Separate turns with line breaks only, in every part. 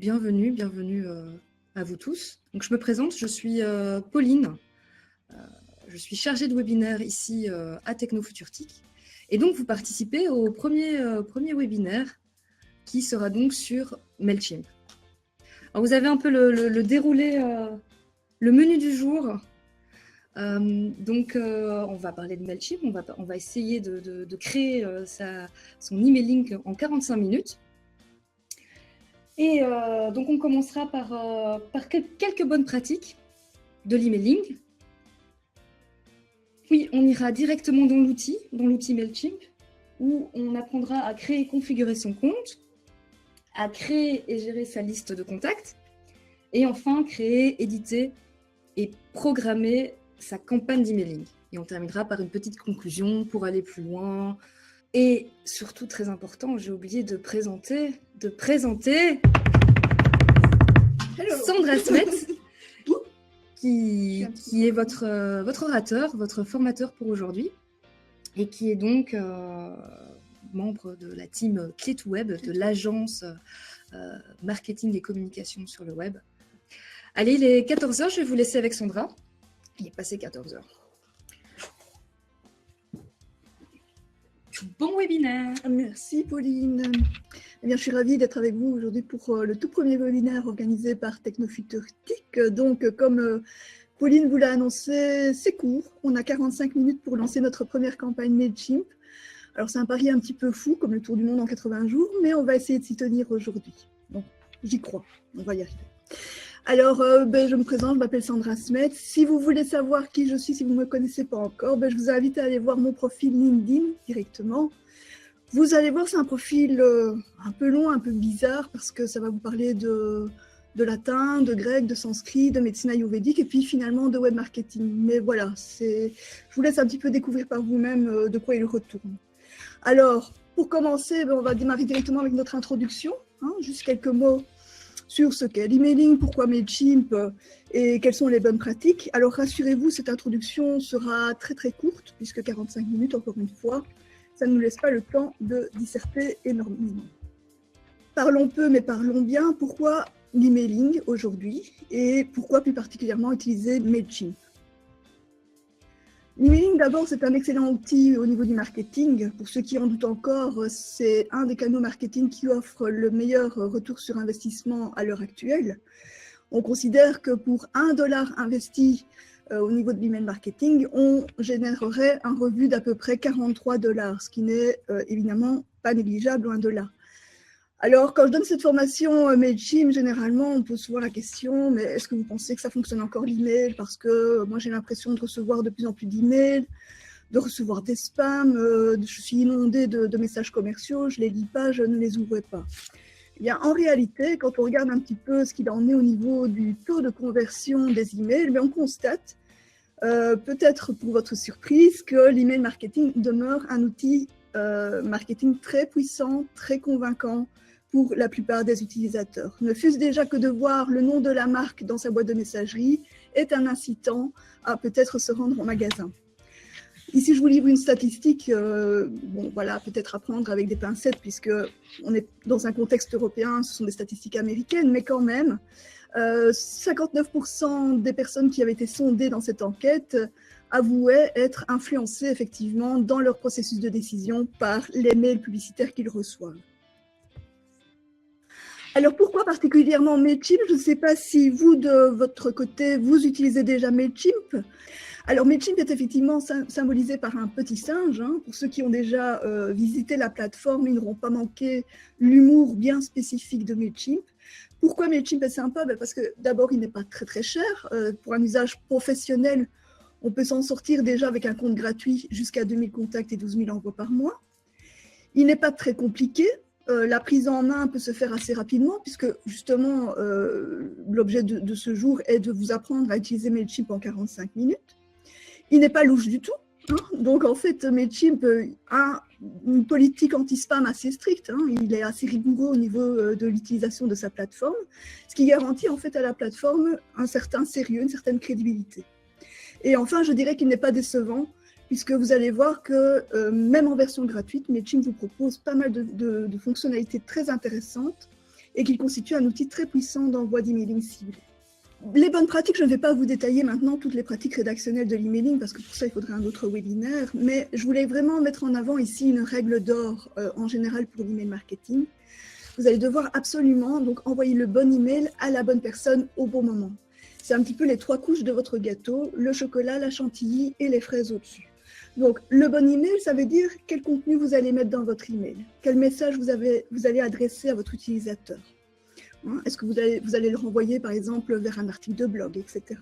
bienvenue à vous tous. Donc, je me présente, je suis Pauline, je suis chargée de webinaire ici à Technofuturtique. Et donc, vous participez au premier webinaire qui sera donc sur Mailchimp. Alors, vous avez un peu le déroulé, le menu du jour. On va parler de Mailchimp, on va essayer de créer son emailing en 45 minutes. Et donc, on commencera par quelques bonnes pratiques de l'emailing. Puis, on ira directement dans l'outil Mailchimp, où on apprendra à créer et configurer son compte, à créer et gérer sa liste de contacts, et enfin, créer, éditer et programmer sa campagne d'emailing. Et on terminera par une petite conclusion pour aller plus loin. Et surtout, très important, j'ai oublié de présenter Sandra Smet, qui est votre orateur, votre formateur pour aujourd'hui, et qui est donc membre de la team Clé2Web, de l'agence marketing et communication sur le web. Allez, il est 14h, je vais vous laisser avec Sandra. Il est passé 14h. Bon webinaire.
Merci Pauline. Eh bien, je suis ravie d'être avec vous aujourd'hui pour le tout premier webinaire organisé par Technofuturtique. Donc, comme Pauline vous l'a annoncé, c'est court. On a 45 minutes pour lancer notre première campagne Mailchimp. Alors, c'est un pari un petit peu fou, comme le tour du monde en 80 jours, mais on va essayer de s'y tenir aujourd'hui. Bon, j'y crois, on va y arriver. Alors, je me présente, je m'appelle Sandra Smet. Si vous voulez savoir qui je suis, si vous ne me connaissez pas encore, je vous invite à aller voir mon profil LinkedIn directement. Vous allez voir, c'est un profil un peu long, un peu bizarre, parce que ça va vous parler de latin, de grec, de sanskrit, de médecine ayurvédique, et puis finalement de web marketing. Mais voilà, je vous laisse un petit peu découvrir par vous-même de quoi il retourne. Alors, pour commencer, on va démarrer directement avec notre introduction, juste quelques mots sur ce qu'est l'emailing, pourquoi Mailchimp et quelles sont les bonnes pratiques. Alors rassurez-vous, cette introduction sera très très courte, puisque 45 minutes, encore une fois, ça ne nous laisse pas le temps de disserter énormément. Parlons peu, mais parlons bien. Pourquoi l'emailing aujourd'hui et pourquoi plus particulièrement utiliser Mailchimp? L'emailing, d'abord, c'est un excellent outil au niveau du marketing. Pour ceux qui en doutent encore, c'est un des canaux marketing qui offre le meilleur retour sur investissement à l'heure actuelle. On considère que pour $1 investi au niveau de l'email marketing, on générerait un revenu d'à peu près $43, ce qui n'est évidemment pas négligeable, loin de là. Alors, quand je donne cette formation Mailchimp, généralement, on pose souvent la question, mais est-ce que vous pensez que ça fonctionne encore l'email? Parce que moi, j'ai l'impression de recevoir de plus en plus d'emails, de recevoir des spams, je suis inondée de messages commerciaux, je ne les lis pas, je ne les ouvre pas. Eh bien, en réalité, quand on regarde un petit peu ce qu'il en est au niveau du taux de conversion des emails, on constate, peut-être pour votre surprise, que l'email marketing demeure un outil marketing très puissant, très convaincant, pour la plupart des utilisateurs. Ne fût-ce déjà que de voir le nom de la marque dans sa boîte de messagerie est un incitant à peut-être se rendre au magasin. Ici, je vous livre une statistique, voilà, peut-être à prendre avec des pincettes, puisqu'on est dans un contexte européen, ce sont des statistiques américaines, mais quand même, 59% des personnes qui avaient été sondées dans cette enquête avouaient être influencées effectivement dans leur processus de décision par les mails publicitaires qu'ils reçoivent. Alors, pourquoi particulièrement Mailchimp? Je ne sais pas si vous, de votre côté, vous utilisez déjà Mailchimp. Alors, Mailchimp est effectivement symbolisé par un petit singe. Pour ceux qui ont déjà visité la plateforme, ils n'auront pas manqué l'humour bien spécifique de Mailchimp. Pourquoi Mailchimp est sympa? Parce que d'abord, il n'est pas très très cher. Pour un usage professionnel, on peut s'en sortir déjà avec un compte gratuit jusqu'à 2000 contacts et 12 000 envois par mois. Il n'est pas très compliqué. La prise en main peut se faire assez rapidement puisque justement l'objet de ce jour est de vous apprendre à utiliser Mailchimp en 45 minutes. Il n'est pas louche du tout. Donc en fait Mailchimp a une politique anti-spam assez stricte. Il est assez rigoureux au niveau de l'utilisation de sa plateforme, ce qui garantit en fait à la plateforme un certain sérieux, une certaine crédibilité. Et enfin je dirais qu'il n'est pas décevant, puisque vous allez voir que même en version gratuite, Mailchimp vous propose pas mal de fonctionnalités très intéressantes et qu'il constitue un outil très puissant d'envoi d'emailing ciblé. Les bonnes pratiques, je ne vais pas vous détailler maintenant toutes les pratiques rédactionnelles de l'emailing parce que pour ça, il faudrait un autre webinaire, mais je voulais vraiment mettre en avant ici une règle d'or en général pour l'email marketing. Vous allez devoir absolument donc envoyer le bon email à la bonne personne au bon moment. C'est un petit peu les 3 couches de votre gâteau, le chocolat, la chantilly et les fraises au-dessus. Donc, le bon email, ça veut dire quel contenu vous allez mettre dans votre email, quel message vous allez adresser à votre utilisateur. Est-ce que vous allez le renvoyer, par exemple, vers un article de blog, etc.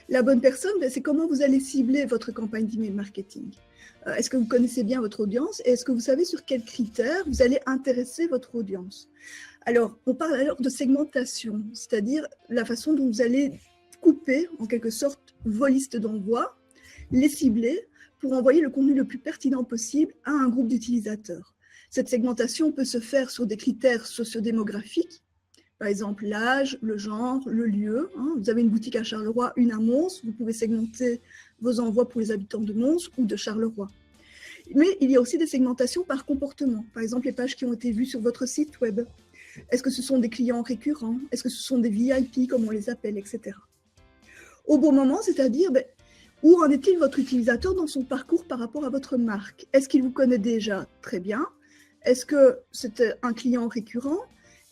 La bonne personne, c'est comment vous allez cibler votre campagne d'email marketing. Est-ce que vous connaissez bien votre audience et est-ce que vous savez sur quels critères vous allez intéresser votre audience? Alors, on parle alors de segmentation, c'est-à-dire la façon dont vous allez couper, en quelque sorte, vos listes d'envoi, les cibler pour envoyer le contenu le plus pertinent possible à un groupe d'utilisateurs. Cette segmentation peut se faire sur des critères sociodémographiques, par exemple l'âge, le genre, le lieu. Vous avez une boutique à Charleroi, une à Mons, vous pouvez segmenter vos envois pour les habitants de Mons ou de Charleroi. Mais il y a aussi des segmentations par comportement, par exemple les pages qui ont été vues sur votre site web. Est-ce que ce sont des clients récurrents? Est-ce que ce sont des VIP, comme on les appelle, etc. Au bon moment, c'est-à-dire, où en est-il votre utilisateur dans son parcours par rapport à votre marque? Est-ce qu'il vous connaît déjà très bien? Est-ce que c'est un client récurrent?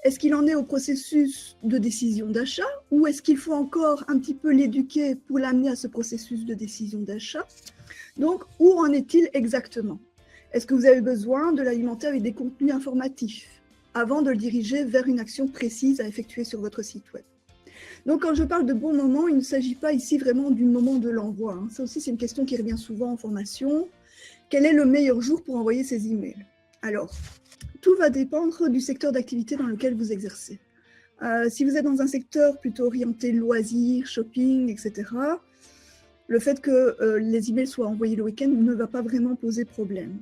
Est-ce qu'il en est au processus de décision d'achat ou est-ce qu'il faut encore un petit peu l'éduquer pour l'amener à ce processus de décision d'achat? Donc, où en est-il exactement? Est-ce que vous avez besoin de l'alimenter avec des contenus informatifs avant de le diriger vers une action précise à effectuer sur votre site web? Donc, quand je parle de bon moment, il ne s'agit pas ici vraiment du moment de l'envoi. Ça aussi, c'est une question qui revient souvent en formation. Quel est le meilleur jour pour envoyer ces emails? Alors, tout va dépendre du secteur d'activité dans lequel vous exercez. Si vous êtes dans un secteur plutôt orienté loisirs, shopping, etc., le fait que les emails soient envoyés le week-end ne va pas vraiment poser problème.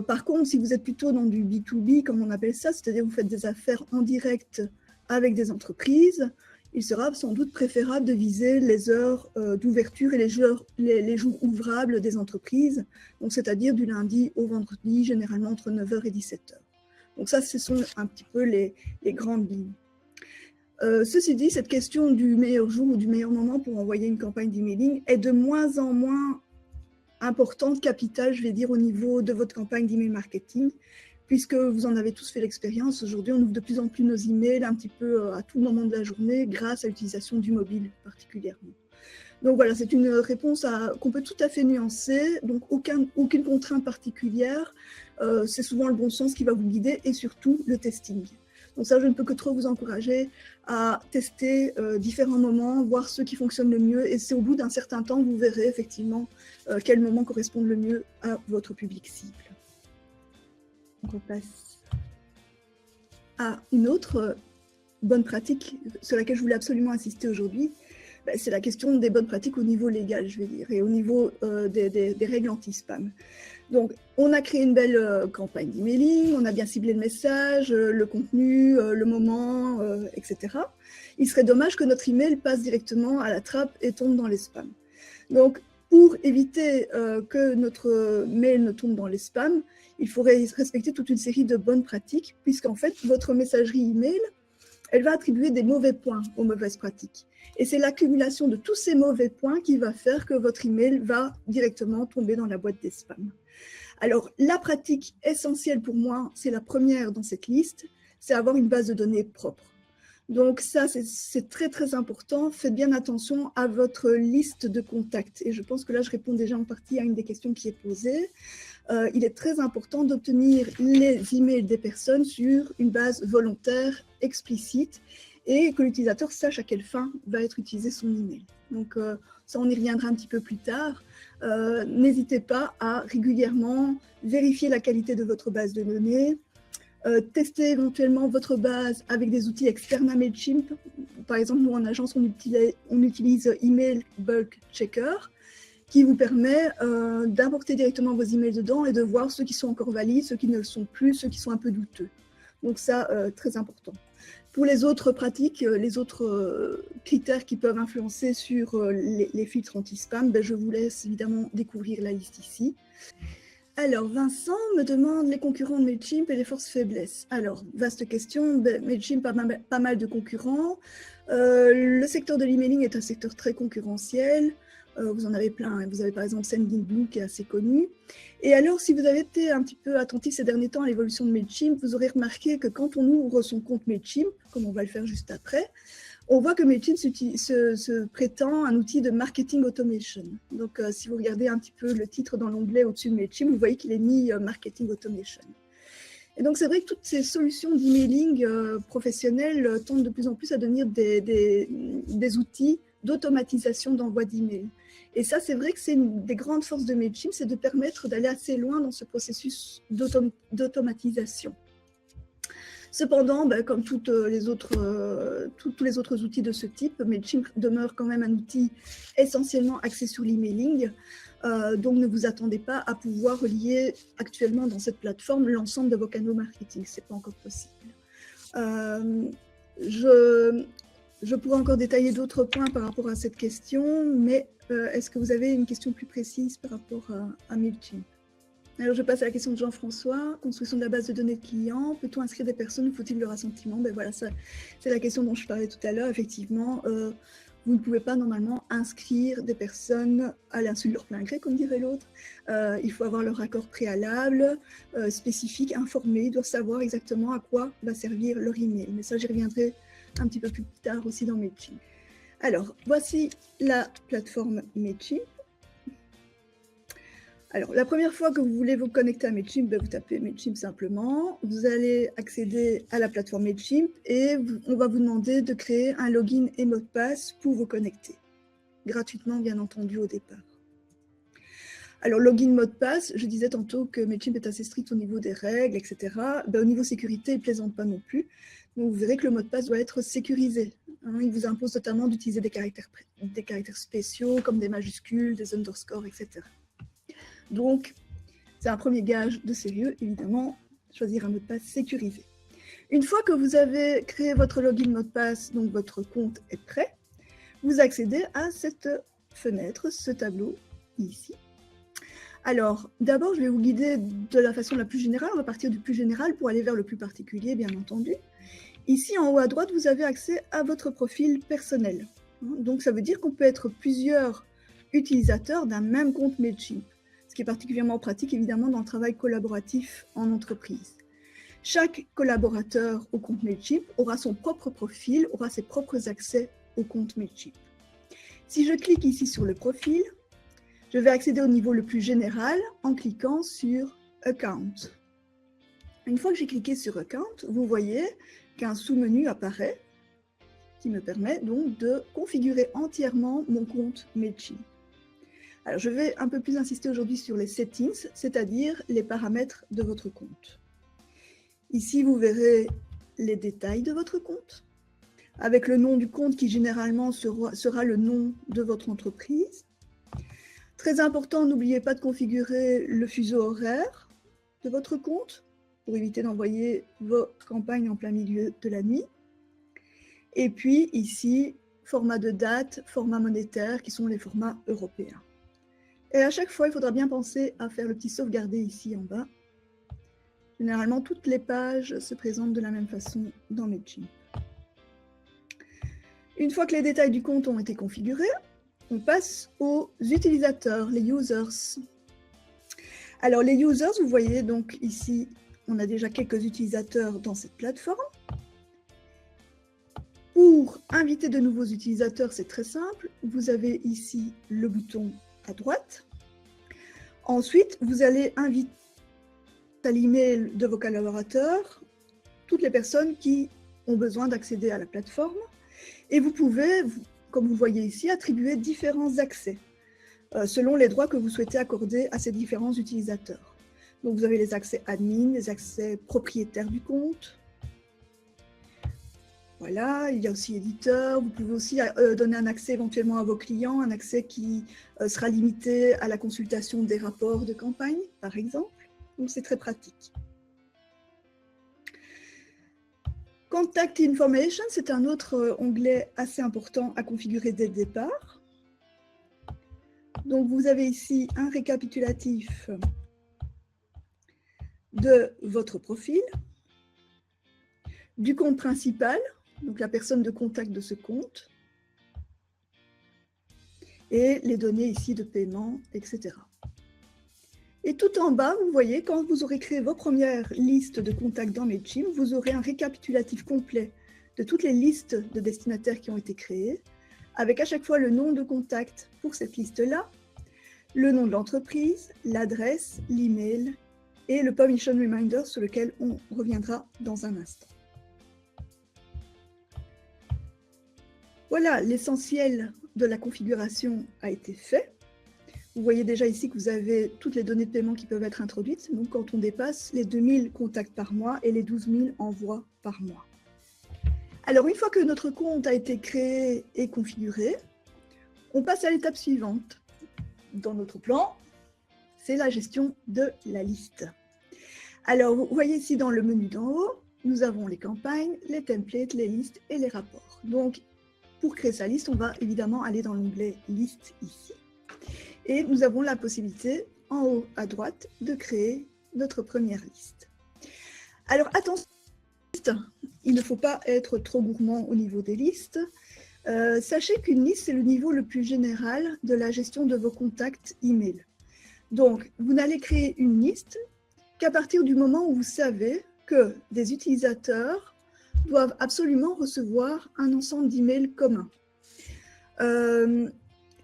Par contre, si vous êtes plutôt dans du B2B, comme on appelle ça, c'est-à-dire vous faites des affaires en direct avec des entreprises, il sera sans doute préférable de viser les heures d'ouverture et les jours ouvrables des entreprises, donc c'est-à-dire du lundi au vendredi, généralement entre 9h et 17h. Donc ça, ce sont un petit peu les grandes lignes. Ceci dit, cette question du meilleur jour ou du meilleur moment pour envoyer une campagne d'emailing est de moins en moins importante, capitale, je vais dire, au niveau de votre campagne d'email marketing, puisque vous en avez tous fait l'expérience. Aujourd'hui, on ouvre de plus en plus nos emails un petit peu à tout moment de la journée grâce à l'utilisation du mobile particulièrement. Donc voilà, c'est une réponse qu'on peut tout à fait nuancer, donc aucune contrainte particulière. C'est souvent le bon sens qui va vous guider et surtout le testing. Donc ça, je ne peux que trop vous encourager à tester différents moments, voir ceux qui fonctionnent le mieux et c'est au bout d'un certain temps, vous verrez effectivement quel moment correspond le mieux à votre public cible. On repasse à une autre bonne pratique sur laquelle je voulais absolument insister aujourd'hui. C'est la question des bonnes pratiques au niveau légal, je vais dire, et au niveau des règles anti-spam. Donc, on a créé une belle campagne d'emailing, on a bien ciblé le message, le contenu, le moment, etc. Il serait dommage que notre email passe directement à la trappe et tombe dans les spams. Donc, pour éviter que notre mail ne tombe dans les spams, il faudrait respecter toute une série de bonnes pratiques, puisqu'en fait, votre messagerie email, elle va attribuer des mauvais points aux mauvaises pratiques. Et c'est l'accumulation de tous ces mauvais points qui va faire que votre email va directement tomber dans la boîte des spams. Alors, la pratique essentielle pour moi, c'est la première dans cette liste, c'est avoir une base de données propre. Donc ça, c'est très très important. Faites bien attention à votre liste de contacts. Et je pense que là, je réponds déjà en partie à une des questions qui est posée. Il est très important d'obtenir les emails des personnes sur une base volontaire, explicite, et que l'utilisateur sache à quelle fin va être utilisé son email. Donc ça, on y reviendra un petit peu plus tard. N'hésitez pas à régulièrement vérifier la qualité de votre base de données, tester éventuellement votre base avec des outils externes à Mailchimp. Par exemple, nous en agence, on utilise Email Bulk Checker, qui vous permet d'importer directement vos emails dedans et de voir ceux qui sont encore valides, ceux qui ne le sont plus, ceux qui sont un peu douteux. Donc ça, très important. Pour les autres pratiques, les autres critères qui peuvent influencer sur les filtres anti-spam, je vous laisse évidemment découvrir la liste ici. Alors, Vincent me demande les concurrents de MailChimp et les forces-faiblesses. Alors, vaste question. MailChimp a pas mal de concurrents. Le secteur de l'emailing est un secteur très concurrentiel. Vous en avez plein. Vous avez par exemple Sendinblue qui est assez connu. Et alors, si vous avez été un petit peu attentif ces derniers temps à l'évolution de MailChimp, vous aurez remarqué que quand on ouvre son compte MailChimp, comme on va le faire juste après, on voit que MailChimp se prétend un outil de marketing automation. Donc, si vous regardez un petit peu le titre dans l'onglet au-dessus de MailChimp, vous voyez qu'il est mis marketing automation. Et donc, c'est vrai que toutes ces solutions d'emailing professionnelles tendent de plus en plus à devenir des outils d'automatisation d'envoi d'email. Et ça, c'est vrai que c'est une des grandes forces de MailChimp, c'est de permettre d'aller assez loin dans ce processus d'automatisation. Cependant, comme tous les autres outils de ce type, MailChimp demeure quand même un outil essentiellement axé sur l'emailing. Donc, ne vous attendez pas à pouvoir relier actuellement dans cette plateforme l'ensemble de vos canaux marketing. Ce n'est pas encore possible. Je pourrais encore détailler d'autres points par rapport à cette question, mais est-ce que vous avez une question plus précise par rapport à MailChimp? Alors, je passe à la question de Jean-François. Construction de la base de données de clients. Peut-on inscrire des personnes ou faut-il leur assentiment? Voilà, c'est la question dont je parlais tout à l'heure. Effectivement, vous ne pouvez pas normalement inscrire des personnes à l'insu de leur plein gré, comme dirait l'autre. Il faut avoir leur accord préalable, spécifique, informé. Ils doivent savoir exactement à quoi va servir leur email. Mais ça, j'y reviendrai un petit peu plus tard aussi dans MailChimp. Alors, voici la plateforme MailChimp. Alors, la première fois que vous voulez vous connecter à MailChimp, vous tapez MailChimp simplement. Vous allez accéder à la plateforme MailChimp et on va vous demander de créer un login et mot de passe pour vous connecter. Gratuitement, bien entendu, au départ. Alors, login, mot de passe, je disais tantôt que MailChimp est assez strict au niveau des règles, etc. Au niveau sécurité, il ne plaisante pas non plus. Donc, vous verrez que le mot de passe doit être sécurisé. Il vous impose notamment d'utiliser des caractères spéciaux, comme des majuscules, des underscores, etc. Donc, c'est un premier gage de sérieux, évidemment, choisir un mot de passe sécurisé. Une fois que vous avez créé votre login mot de passe, donc votre compte est prêt, vous accédez à cette fenêtre, ce tableau ici. Alors, d'abord, je vais vous guider de la façon la plus générale. On va partir du plus général pour aller vers le plus particulier, bien entendu. Ici, en haut à droite, vous avez accès à votre profil personnel. Donc, ça veut dire qu'on peut être plusieurs utilisateurs d'un même compte MailChimp. Ce qui est particulièrement pratique, évidemment, dans le travail collaboratif en entreprise. Chaque collaborateur au compte MailChimp aura son propre profil, aura ses propres accès au compte MailChimp. Si je clique ici sur le profil, je vais accéder au niveau le plus général en cliquant sur « Account ». Une fois que j'ai cliqué sur « Account », vous voyez qu'un sous-menu apparaît qui me permet donc de configurer entièrement mon compte MailChimp. Alors, je vais un peu plus insister aujourd'hui sur les settings, c'est-à-dire les paramètres de votre compte. Ici, vous verrez les détails de votre compte, avec le nom du compte qui généralement sera le nom de votre entreprise. Très important, n'oubliez pas de configurer le fuseau horaire de votre compte pour éviter d'envoyer vos campagnes en plein milieu de la nuit. Et puis ici, format de date, format monétaire, qui sont les formats européens. Et à chaque fois, il faudra bien penser à faire le petit sauvegarder ici en bas. Généralement, toutes les pages se présentent de la même façon dans MailChimp. Une fois que les détails du compte ont été configurés, on passe aux utilisateurs, les users. Alors, les users, vous voyez donc ici, on a déjà quelques utilisateurs dans cette plateforme. Pour inviter de nouveaux utilisateurs, c'est très simple. Vous avez ici le bouton à droite. Ensuite, vous allez inviter à l'email de vos collaborateurs toutes les personnes qui ont besoin d'accéder à la plateforme. Et vous pouvez, comme vous voyez ici, attribuer différents accès selon les droits que vous souhaitez accorder à ces différents utilisateurs. Donc, vous avez les accès admin, les accès propriétaires du compte. Voilà, il y a aussi éditeur. Vous pouvez aussi donner un accès éventuellement à vos clients, un accès qui sera limité à la consultation des rapports de campagne, par exemple. Donc, c'est très pratique. Contact Information, c'est un autre onglet assez important à configurer dès le départ. Donc, vous avez ici un récapitulatif de votre profil, du compte principal, donc la personne de contact de ce compte, et les données ici de paiement, etc. Et tout en bas, vous voyez, quand vous aurez créé vos premières listes de contacts dans Mailchimp, vous aurez un récapitulatif complet de toutes les listes de destinataires qui ont été créées, avec à chaque fois le nom de contact pour cette liste-là, le nom de l'entreprise, l'adresse, l'email et le Permission Reminder sur lequel on reviendra dans un instant. Voilà, l'essentiel de la configuration a été fait. Vous voyez déjà ici que vous avez toutes les données de paiement qui peuvent être introduites. Donc, quand on dépasse les 2000 contacts par mois et les 12 000 envois par mois. Alors, une fois que notre compte a été créé et configuré, on passe à l'étape suivante. Dans notre plan, c'est la gestion de la liste. Alors, vous voyez ici dans le menu d'en haut, nous avons les campagnes, les templates, les listes et les rapports. Donc, pour créer sa liste, on va évidemment aller dans l'onglet « Liste » ici. Et nous avons la possibilité, en haut à droite, de créer notre première liste. Alors, attention, il ne faut pas être trop gourmand au niveau des listes. Sachez qu'une liste, c'est le niveau le plus général de la gestion de vos contacts email. Donc, vous n'allez créer une liste qu'à partir du moment où vous savez que des utilisateurs doivent absolument recevoir un ensemble d'emails communs.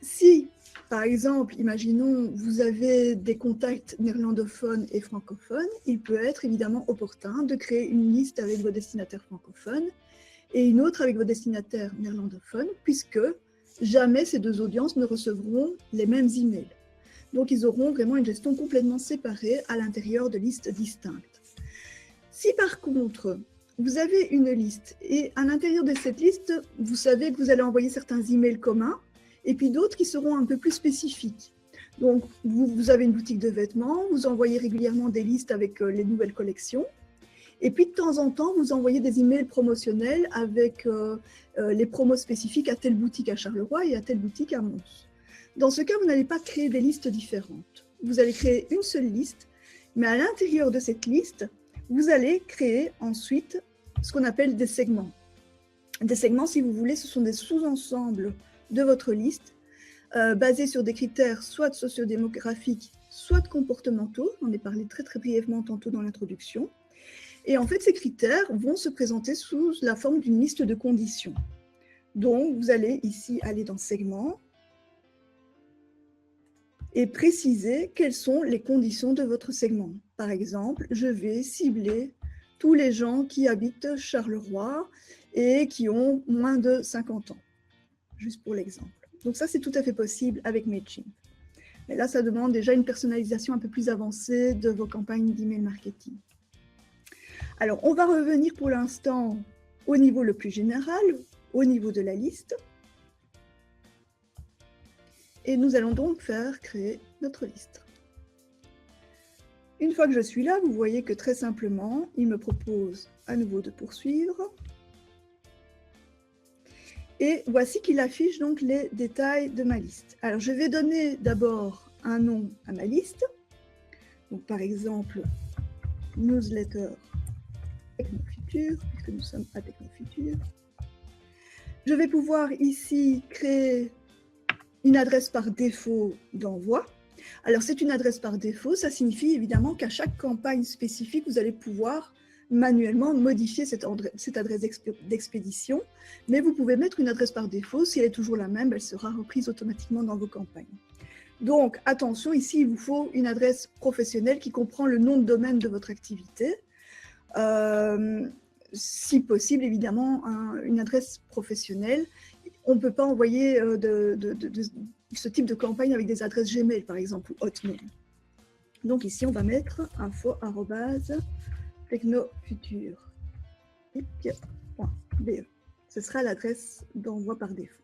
Si, par exemple, imaginons, vous avez des contacts néerlandophones et francophones, il peut être évidemment opportun de créer une liste avec vos destinataires francophones et une autre avec vos destinataires néerlandophones, puisque jamais ces deux audiences ne recevront les mêmes emails. Donc, ils auront vraiment une gestion complètement séparée à l'intérieur de listes distinctes. Si par contre, vous avez une liste et à l'intérieur de cette liste, vous savez que vous allez envoyer certains emails communs et puis d'autres qui seront un peu plus spécifiques. Donc, vous avez une boutique de vêtements, vous envoyez régulièrement des listes avec les nouvelles collections. Et puis, de temps en temps, vous envoyez des emails promotionnels avec les promos spécifiques à telle boutique à Charleroi et à telle boutique à Mons. Dans ce cas, vous n'allez pas créer des listes différentes. Vous allez créer une seule liste, mais à l'intérieur de cette liste, vous allez créer ensuite ce qu'on appelle des segments. Des segments, si vous voulez, ce sont des sous-ensembles de votre liste basés sur des critères soit sociodémographiques, soit comportementaux. On en a parlé très brièvement tantôt dans l'introduction. Et en fait, ces critères vont se présenter sous la forme d'une liste de conditions. Donc, vous allez ici aller dans segments et préciser quelles sont les conditions de votre segment. Par exemple, je vais cibler tous les gens qui habitent Charleroi et qui ont moins de 50 ans, juste pour l'exemple. Donc ça, c'est tout à fait possible avec Mailchimp. Mais là, ça demande déjà une personnalisation un peu plus avancée de vos campagnes d'email marketing. Alors, on va revenir pour l'instant au niveau le plus général, au niveau de la liste. Et nous allons donc faire créer notre liste. Une fois que je suis là, vous voyez que très simplement, il me propose à nouveau de poursuivre. Et voici qu'il affiche donc les détails de ma liste. Alors, je vais donner d'abord un nom à ma liste. Donc, par exemple, newsletter Technofuture, puisque nous sommes à Technofuture. Je vais pouvoir ici créer une adresse par défaut d'envoi. Alors, c'est une adresse par défaut, ça signifie évidemment qu'à chaque campagne spécifique, vous allez pouvoir manuellement modifier cette adresse d'expédition, mais vous pouvez mettre une adresse par défaut. Si elle est toujours la même, elle sera reprise automatiquement dans vos campagnes. Donc, attention, ici, il vous faut une adresse professionnelle qui comprend le nom de domaine de votre activité. Si possible, évidemment, une adresse professionnelle. On ne peut pas envoyer ce type de campagne avec des adresses Gmail, par exemple, ou Hotmail. Donc ici, on va mettre info@technofuture.be. Ce sera l'adresse d'envoi par défaut.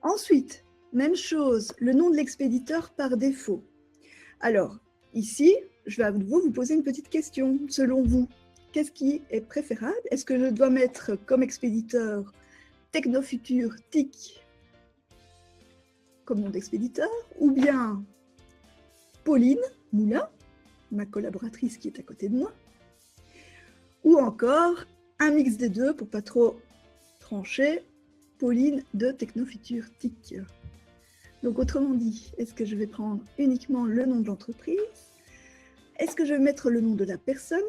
Ensuite, même chose, le nom de l'expéditeur par défaut. Alors, ici, je vais à nouveau vous poser une petite question. Selon vous, qu'est-ce qui est préférable? Est-ce que je dois mettre comme expéditeur Technofuture TIC comme nom d'expéditeur, ou bien Pauline Moulin, ma collaboratrice qui est à côté de moi, ou encore un mix des deux pour pas trop trancher, Pauline de Technofuture TIC. Donc autrement dit, est-ce que je vais prendre uniquement le nom de l'entreprise? Est-ce que je vais mettre le nom de la personne?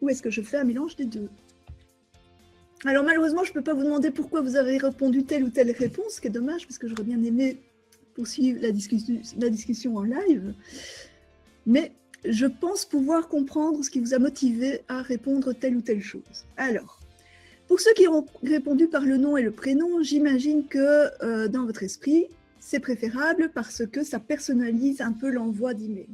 Ou est-ce que je fais un mélange des deux? Alors malheureusement, je ne peux pas vous demander pourquoi vous avez répondu telle ou telle réponse, ce qui est dommage, parce que j'aurais bien aimé poursuivre la discussion en live. Mais je pense pouvoir comprendre ce qui vous a motivé à répondre telle ou telle chose. Alors, pour ceux qui ont répondu par le nom et le prénom, j'imagine que dans votre esprit, c'est préférable parce que ça personnalise un peu l'envoi d'email.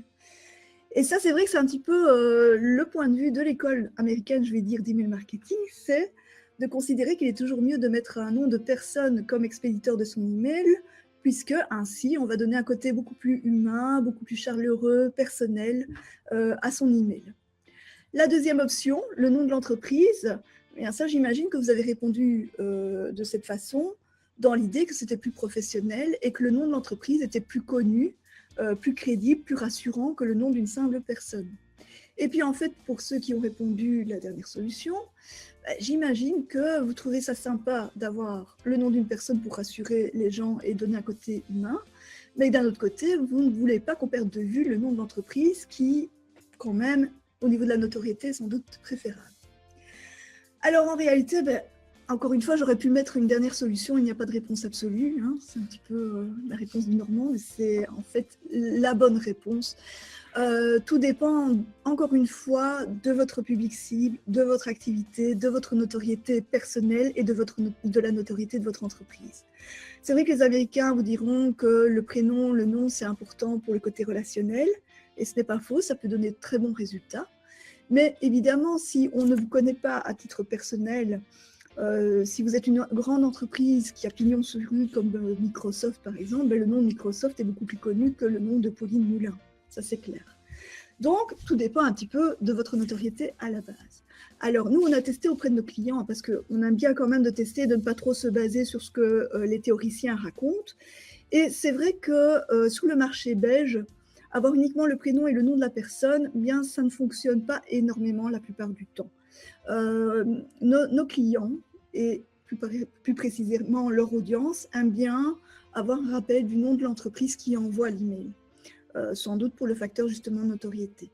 Et ça, c'est vrai que c'est un petit peu le point de vue de l'école américaine, je vais dire, d'email marketing, c'est de considérer qu'il est toujours mieux de mettre un nom de personne comme expéditeur de son email, puisque ainsi, on va donner un côté beaucoup plus humain, beaucoup plus chaleureux, personnel à son email. La deuxième option, le nom de l'entreprise, bien ça, j'imagine que vous avez répondu de cette façon, dans l'idée que c'était plus professionnel et que le nom de l'entreprise était plus connu, plus crédible, plus rassurant que le nom d'une simple personne. Et puis en fait, pour ceux qui ont répondu la dernière solution, j'imagine que vous trouvez ça sympa d'avoir le nom d'une personne pour rassurer les gens et donner un côté humain, mais d'un autre côté, vous ne voulez pas qu'on perde de vue le nom de l'entreprise qui, quand même, au niveau de la notoriété, est sans doute préférable. Alors en réalité, encore une fois, j'aurais pu mettre une dernière solution, il n'y a pas de réponse absolue, hein. C'est un petit peu la réponse du Normand, mais c'est en fait la bonne réponse. Tout dépend, encore une fois, de votre public cible, de votre activité, de votre notoriété personnelle et de la notoriété de votre entreprise. C'est vrai que les Américains vous diront que le prénom, le nom, c'est important pour le côté relationnel, et ce n'est pas faux, ça peut donner de très bons résultats. Mais évidemment, si on ne vous connaît pas à titre personnel, si vous êtes une grande entreprise qui a pignon sur rue comme Microsoft par exemple, le nom de Microsoft est beaucoup plus connu que le nom de Pauline Moulin, ça c'est clair. Donc tout dépend un petit peu de votre notoriété à la base. Alors nous on a testé auprès de nos clients parce qu'on aime bien quand même de tester, de ne pas trop se baser sur ce que les théoriciens racontent. Et c'est vrai que sur le marché belge, avoir uniquement le prénom et le nom de la personne, bien ça ne fonctionne pas énormément la plupart du temps. Nos clients, et plus précisément leur audience, aiment bien avoir un rappel du nom de l'entreprise qui envoie l'email, sans doute pour le facteur justement notoriété.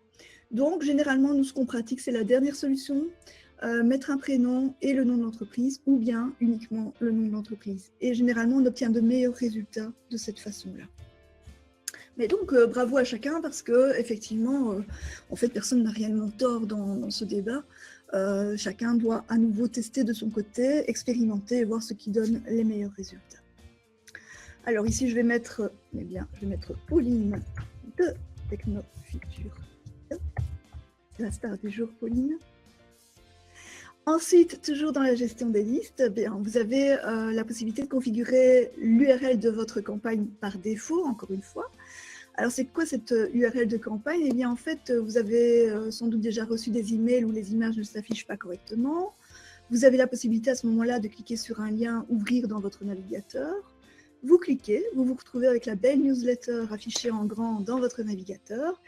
Donc généralement, nous ce qu'on pratique, c'est la dernière solution, mettre un prénom et le nom de l'entreprise, ou bien uniquement le nom de l'entreprise. Et généralement, on obtient de meilleurs résultats de cette façon-là. Mais donc, bravo à chacun parce que effectivement, en fait, personne n'a réellement tort dans ce débat. Chacun doit à nouveau tester de son côté, expérimenter et voir ce qui donne les meilleurs résultats. Alors ici, je vais mettre Pauline de Technofuture. C'est la star du jour, Pauline. Ensuite, toujours dans la gestion des listes, vous avez la possibilité de configurer l'URL de votre campagne par défaut, encore une fois. Alors, c'est quoi cette URL de campagne? Eh bien, en fait, vous avez sans doute déjà reçu des emails où les images ne s'affichent pas correctement. Vous avez la possibilité à ce moment-là de cliquer sur un lien « Ouvrir » dans votre navigateur. Vous cliquez, vous vous retrouvez avec la belle newsletter affichée en grand dans votre navigateur.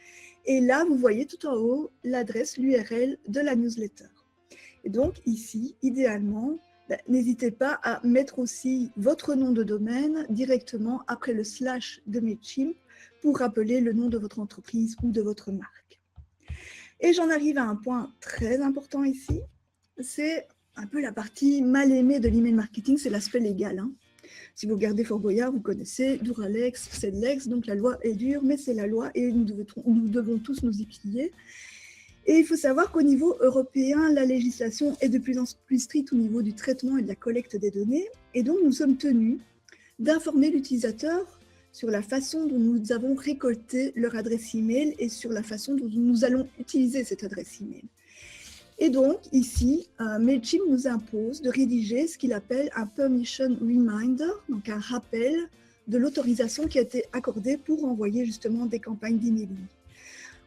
Et là, vous voyez tout en haut l'adresse, l'URL de la newsletter. Et donc, ici, idéalement, n'hésitez pas à mettre aussi votre nom de domaine directement après le / de Mailchimp pour rappeler le nom de votre entreprise ou de votre marque. Et j'en arrive à un point très important ici, c'est un peu la partie mal aimée de l'email marketing, c'est l'aspect légal. Hein. Si vous regardez Fort Boyard, vous connaissez Duralex, c'est Lex, donc la loi est dure, mais c'est la loi et nous devons tous nous y plier. Et il faut savoir qu'au niveau européen, la législation est de plus en plus stricte au niveau du traitement et de la collecte des données, et donc nous sommes tenus d'informer l'utilisateur sur la façon dont nous avons récolté leur adresse email et sur la façon dont nous allons utiliser cette adresse email. Et donc, ici, Mailchimp nous impose de rédiger ce qu'il appelle un Permission Reminder, donc un rappel de l'autorisation qui a été accordée pour envoyer justement des campagnes d'emailing.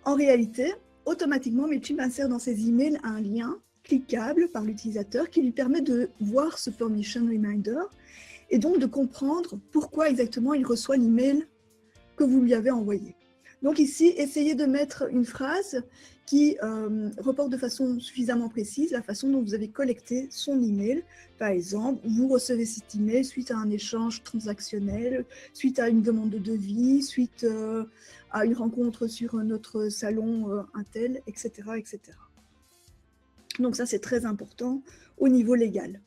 En réalité, automatiquement, Mailchimp insère dans ses emails un lien cliquable par l'utilisateur qui lui permet de voir ce Permission Reminder et donc de comprendre pourquoi exactement il reçoit l'email que vous lui avez envoyé. Donc ici, essayez de mettre une phrase qui reporte de façon suffisamment précise la façon dont vous avez collecté son email. Par exemple, vous recevez cet email suite à un échange transactionnel, suite à une demande de devis, suite à une rencontre sur notre salon Intel, etc., etc. Donc ça, c'est très important au niveau légal.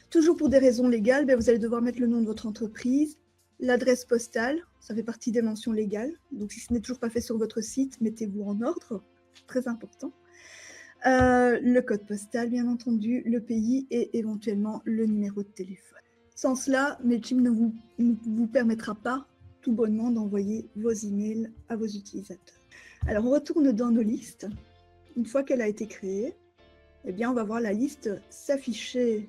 Toujours pour des raisons légales, vous allez devoir mettre le nom de votre entreprise, l'adresse postale, ça fait partie des mentions légales. Donc si ce n'est toujours pas fait sur votre site, mettez-vous en ordre, c'est très important. Le code postal, bien entendu, le pays et éventuellement le numéro de téléphone. Sans cela, Mailchimp ne vous permettra pas tout bonnement d'envoyer vos emails à vos utilisateurs. Alors on retourne dans nos listes. Une fois qu'elle a été créée, eh bien, on va voir la liste s'afficher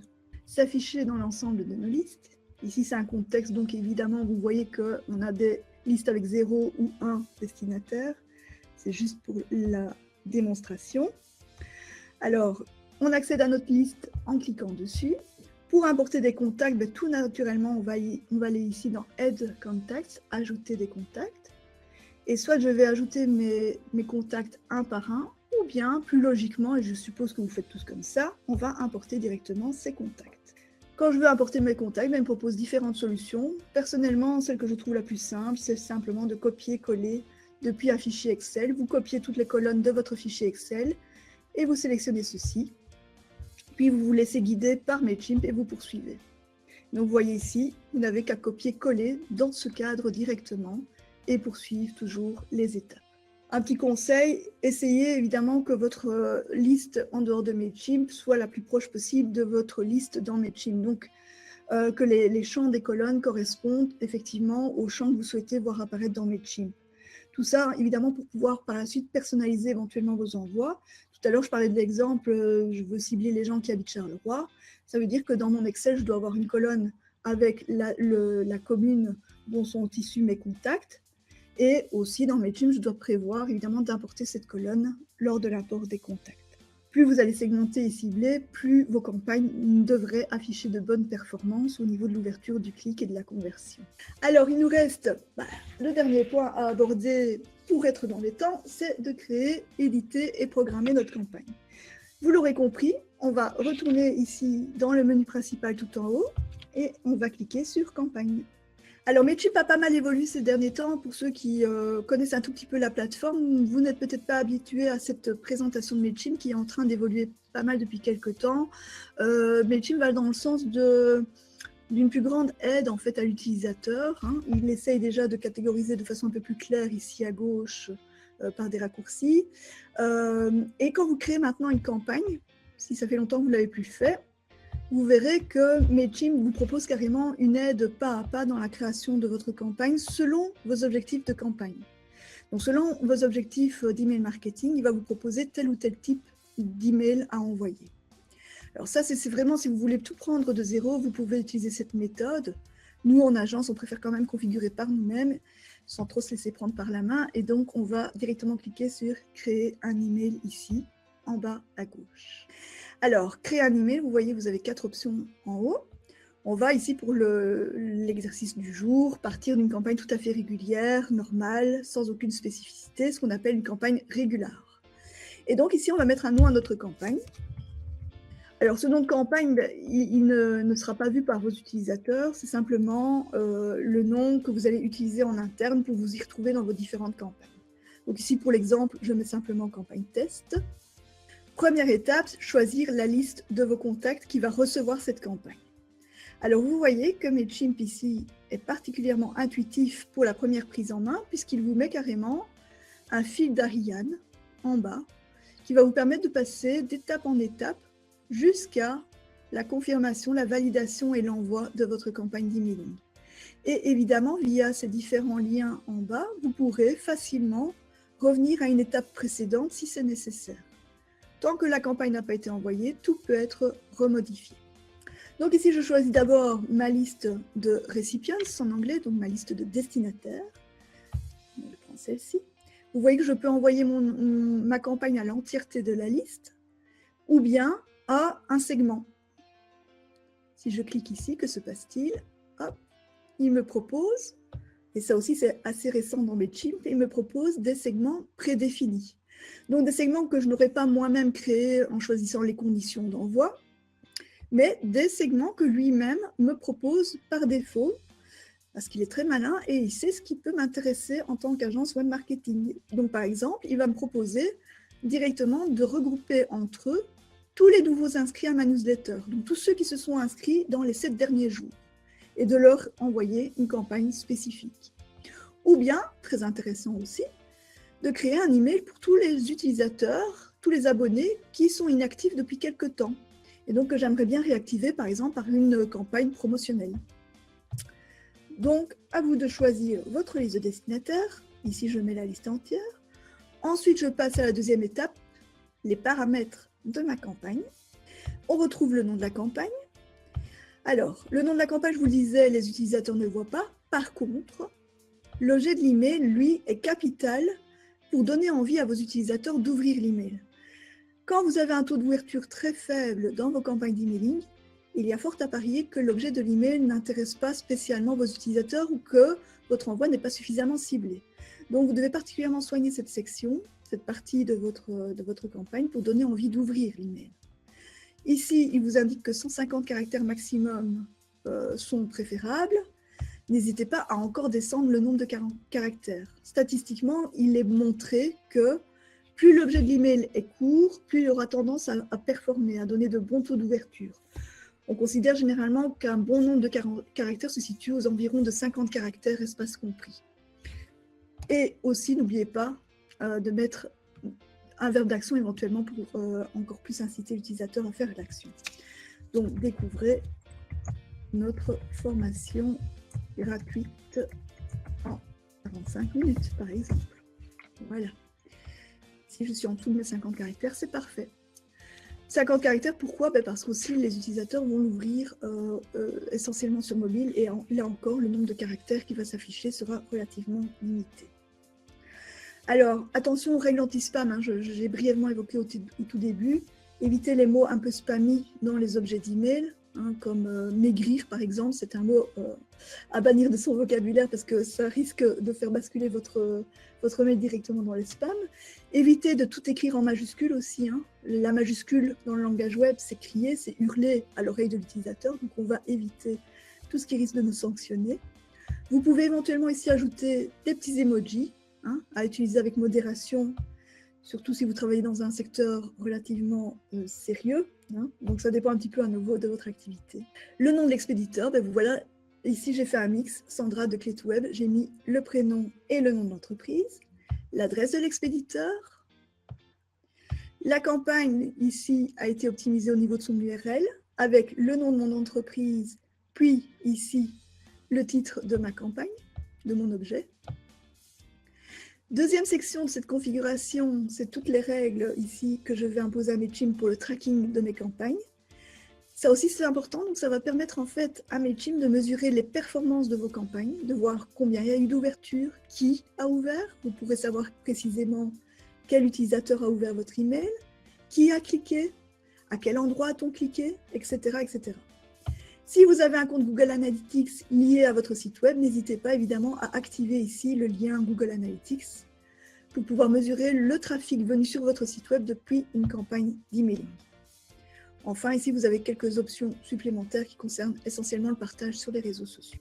dans l'ensemble de nos listes. Ici, c'est un contexte, donc évidemment, vous voyez qu'on a des listes avec 0 ou 1 destinataire. C'est juste pour la démonstration. Alors, on accède à notre liste en cliquant dessus. Pour importer des contacts, tout naturellement, on va aller ici dans Add Contacts, ajouter des contacts. Et soit je vais ajouter mes contacts un par un, ou bien, plus logiquement, et je suppose que vous faites tous comme ça, on va importer directement ces contacts. Quand je veux importer mes contacts, il me propose différentes solutions. Personnellement, celle que je trouve la plus simple, c'est simplement de copier-coller depuis un fichier Excel. Vous copiez toutes les colonnes de votre fichier Excel et vous sélectionnez ceci. Puis vous vous laissez guider par Mailchimp et vous poursuivez. Donc vous voyez ici, vous n'avez qu'à copier-coller dans ce cadre directement et poursuivre toujours les étapes. Un petit conseil, essayez évidemment que votre liste en dehors de Mailchimp soit la plus proche possible de votre liste dans Mailchimp. Donc, que les champs des colonnes correspondent effectivement aux champs que vous souhaitez voir apparaître dans Mailchimp. Tout ça, évidemment, pour pouvoir par la suite personnaliser éventuellement vos envois. Tout à l'heure, je parlais de l'exemple, je veux cibler les gens qui habitent Charleroi. Ça veut dire que dans mon Excel, je dois avoir une colonne avec la commune dont sont issus mes contacts. Et aussi, dans Mailchimp, je dois prévoir évidemment d'importer cette colonne lors de l'import des contacts. Plus vous allez segmenter et cibler, plus vos campagnes devraient afficher de bonnes performances au niveau de l'ouverture du clic et de la conversion. Alors, il nous reste le dernier point à aborder pour être dans les temps, c'est de créer, éditer et programmer notre campagne. Vous l'aurez compris, on va retourner ici dans le menu principal tout en haut et on va cliquer sur campagne. Alors, Mailchimp a pas mal évolué ces derniers temps. Pour ceux qui connaissent un tout petit peu la plateforme, vous n'êtes peut-être pas habitué à cette présentation de Mailchimp qui est en train d'évoluer pas mal depuis quelques temps. Mailchimp va dans le sens d'une plus grande aide en fait à l'utilisateur. Il essaye déjà de catégoriser de façon un peu plus claire ici à gauche par des raccourcis. Et quand vous créez maintenant une campagne, si ça fait longtemps que vous ne l'avez plus fait, vous verrez que Mailchimp vous propose carrément une aide pas à pas dans la création de votre campagne selon vos objectifs de campagne. Donc selon vos objectifs d'email marketing, il va vous proposer tel ou tel type d'email à envoyer. Alors ça, c'est vraiment si vous voulez tout prendre de zéro, vous pouvez utiliser cette méthode. Nous, en agence, on préfère quand même configurer par nous-mêmes sans trop se laisser prendre par la main. Et donc, on va directement cliquer sur « Créer un email » ici, en bas à gauche. Alors, créer un email, vous voyez, vous avez 4 options en haut. On va ici pour l'exercice du jour, partir d'une campagne tout à fait régulière, normale, sans aucune spécificité, ce qu'on appelle une campagne régulière. Et donc ici, on va mettre un nom à notre campagne. Alors, ce nom de campagne, il ne sera pas vu par vos utilisateurs, c'est simplement le nom que vous allez utiliser en interne pour vous y retrouver dans vos différentes campagnes. Donc ici, pour l'exemple, je mets simplement campagne test. Première étape, choisir la liste de vos contacts qui va recevoir cette campagne. Alors, vous voyez que Mailchimp ici est particulièrement intuitif pour la première prise en main, puisqu'il vous met carrément un fil d'Ariane en bas, qui va vous permettre de passer d'étape en étape jusqu'à la confirmation, la validation et l'envoi de votre campagne d'emailing. Et évidemment, via ces différents liens en bas, vous pourrez facilement revenir à une étape précédente si c'est nécessaire. Tant que la campagne n'a pas été envoyée, tout peut être remodifié. Donc ici, je choisis d'abord ma liste de recipients en anglais, donc ma liste de destinataires. Je prends celle-ci. Vous voyez que je peux envoyer ma campagne à l'entièreté de la liste ou bien à un segment. Si je clique ici, que se passe-t-il? Hop, il me propose et ça aussi c'est assez récent dans Mailchimp, il me propose des segments prédéfinis. Donc des segments que je n'aurais pas moi-même créés en choisissant les conditions d'envoi, mais des segments que lui-même me propose par défaut, parce qu'il est très malin et il sait ce qui peut m'intéresser en tant qu'agence web marketing. Donc par exemple, il va me proposer directement de regrouper entre eux tous les nouveaux inscrits à ma newsletter, donc tous ceux qui se sont inscrits dans les 7 derniers jours, et de leur envoyer une campagne spécifique. Ou bien, très intéressant aussi, de créer un email pour tous les utilisateurs, tous les abonnés qui sont inactifs depuis quelques temps, et donc que j'aimerais bien réactiver par exemple par une campagne promotionnelle. Donc, à vous de choisir votre liste de destinataires. Ici, je mets la liste entière. Ensuite, je passe à la deuxième étape, les paramètres de ma campagne. On retrouve le nom de la campagne. Alors, le nom de la campagne, je vous le disais, les utilisateurs ne le voient pas. Par contre, l'objet de l'email, lui, est capital pour donner envie à vos utilisateurs d'ouvrir l'email. Quand vous avez un taux d'ouverture très faible dans vos campagnes d'emailing, il y a fort à parier que l'objet de l'email n'intéresse pas spécialement vos utilisateurs ou que votre envoi n'est pas suffisamment ciblé. Donc, vous devez particulièrement soigner cette section, cette partie de votre campagne pour donner envie d'ouvrir l'email. Ici, il vous indique que 150 caractères maximum sont préférables. N'hésitez pas à encore descendre le nombre de caractères. Statistiquement, il est montré que plus l'objet de l'email est court, plus il aura tendance à performer, à donner de bons taux d'ouverture. On considère généralement qu'un bon nombre de caractères se situe aux environs de 50 caractères, espace compris. Et aussi, n'oubliez pas de mettre un verbe d'action éventuellement pour encore plus inciter l'utilisateur à faire l'action. Donc, découvrez notre formation gratuite en 45 minutes, par exemple. Voilà. Si je suis en dessous de mes 50 caractères, c'est parfait. 50 caractères, pourquoi? Parce qu'aussi les utilisateurs vont l'ouvrir essentiellement sur mobile et là encore, le nombre de caractères qui va s'afficher sera relativement limité. Alors, attention aux règles anti-spam, hein, j'ai brièvement évoqué au tout début. Évitez les mots un peu spammy dans les objets d'email, hein, comme maigrir par exemple, c'est un mot à bannir de son vocabulaire parce que ça risque de faire basculer votre mail directement dans les spams. Évitez de tout écrire en majuscule aussi, hein. La majuscule dans le langage web, c'est crier, c'est hurler à l'oreille de l'utilisateur, donc on va éviter tout ce qui risque de nous sanctionner. Vous pouvez éventuellement ici ajouter des petits emojis, hein, à utiliser avec modération, surtout si vous travaillez dans un secteur relativement sérieux, hein. Donc ça dépend un petit peu à nouveau de votre activité. Le nom de l'expéditeur, ben voilà, ici j'ai fait un mix, Sandra de Clé2Web, j'ai mis le prénom et le nom de l'entreprise, l'adresse de l'expéditeur. La campagne ici a été optimisée au niveau de son URL avec le nom de mon entreprise, puis ici le titre de ma campagne, de mon objet. Deuxième section de cette configuration, c'est toutes les règles ici que je vais imposer à Mailchimp pour le tracking de mes campagnes. Ça aussi c'est important, donc ça va permettre en fait à Mailchimp de mesurer les performances de vos campagnes, de voir combien il y a eu d'ouverture, qui a ouvert, vous pourrez savoir précisément quel utilisateur a ouvert votre email, qui a cliqué, à quel endroit a-t-on cliqué, etc., etc. Si vous avez un compte Google Analytics lié à votre site web, n'hésitez pas évidemment à activer ici le lien Google Analytics pour pouvoir mesurer le trafic venu sur votre site web depuis une campagne d'emailing. Enfin, ici, vous avez quelques options supplémentaires qui concernent essentiellement le partage sur les réseaux sociaux.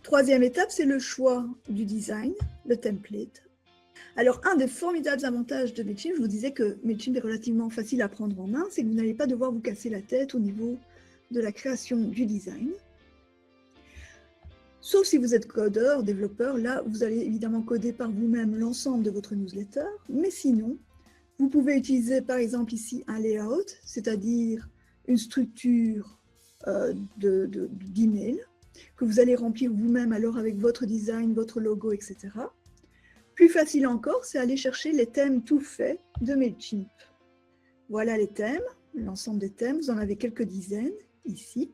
Troisième étape, c'est le choix du design, le template. Alors, un des formidables avantages de Mailchimp, je vous disais que Mailchimp est relativement facile à prendre en main, c'est que vous n'allez pas devoir vous casser la tête au niveau de la création du design. Sauf si vous êtes codeur, développeur, là, vous allez évidemment coder par vous-même l'ensemble de votre newsletter, mais sinon, vous pouvez utiliser par exemple ici un layout, c'est-à-dire une structure d'email que vous allez remplir vous-même alors avec votre design, votre logo, etc. Plus facile encore, c'est aller chercher les thèmes tout faits de Mailchimp. Voilà les thèmes, l'ensemble des thèmes, vous en avez quelques dizaines ici.